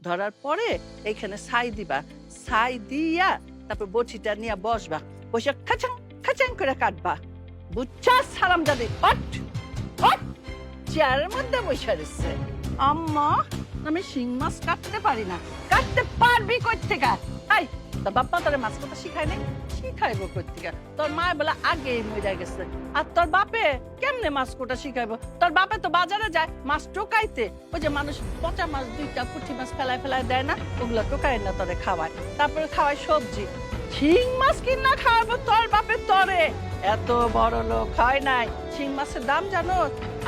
ধরার পরে এখানে ছাই দিবা, ছাই দিয়া তারপর বটিটা নিয়ে বসবা, বসে খাচাং খাচাং করে কাটবা। বুঝছাস হারামজাদি? হট হট, চেয়ারের মধ্যে বসে রয়েছে। আম্মা, আমি শিং মাছ কাটতে পারি না। কাটতে পারবি কই থেকে? তাই তোর বাপ্পা তোর মাছ কথা শিখায় নাই? শিখাইবো কই থেকে? তোর মা বলে আগেই মরে গেছে। আর তোর বাপে কেমনে মাছ কোটা শিখাইবো? তোর বাপে তো বাজারে যায় মাছ টোকাইতে। ওই যে মানুষ পচা মাছ দুইটা পুঁটি মাছ ফেলায় ফেলায় দেয় না, ওগুলো টোকায় না তোরে খাওয়ায়। তারপরে খাওয়ায় সবজি। শিং মাছ কিনা খাওয়াবো তোর বাপে তোরে? এত বড় লোক হয় নাই। শিং মাছের দাম জানো?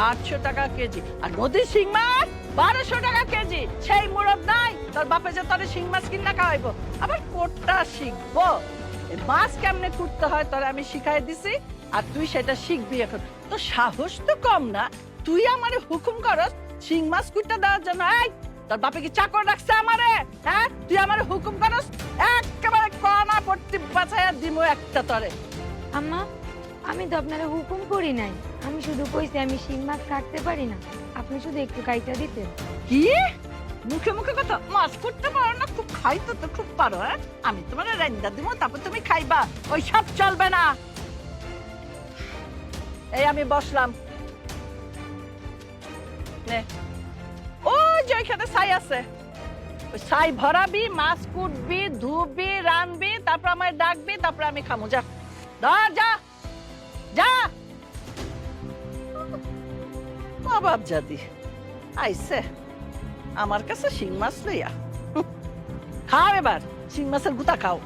800 টাকা কেজি। আর নদীর শিং মাছ 1200 টাকা কেজি। সেই মুরব নাই তোর বাপে যে তোরে শিং মাছ কিনা খাওয়াইবো? আবার কোটটা শিখবো? এই মাছ কেমনে কুটতে হয় তোরে আমি শিখাই দিছি, আর তুই সেটা শিখবি এখন। তো সাহস তো কম না, তুই আমারে হুকুম করস শিং মাছ কুটতে দেওয়ার জন্য? এই তোর বাপে কি চাকর রাখছে আমারে? হ্যাঁ, তুই আমারে হুকুম করস? একেবারে কনা পট্টি বাছাইয়া দিমু একটা তরে। আম্মা, আমি তো আপনারা হুকুম করি নাই, আমি শুধু কইছি আমি শিং মাছ কাটতে পারি না, আপনি শুধু একটু কাইটা দিতেন। কি মুখে মুখে কথা? মাছ করতে পারো না? খুব খাইতে তো খুব পারো। হ্যাঁ, আমি তোমার রান্না দিব, তারপর তুমি খাইবা। ওই সব চলবে না। এই আমি বসলাম, নে ওই যে ওইখানে ছাই আছে, ওই ছাই ভরাবি, মাছ কুটবি, ধুবি, রানবি, তারপর আমায় ডাকবি, তারপর আমি খামু। যা ধর, যা যা। বাপ জাদি আইছে আমার কাছে শিং মাছ লইয়া। খাও এবার শিং মাছের গুতা খাও।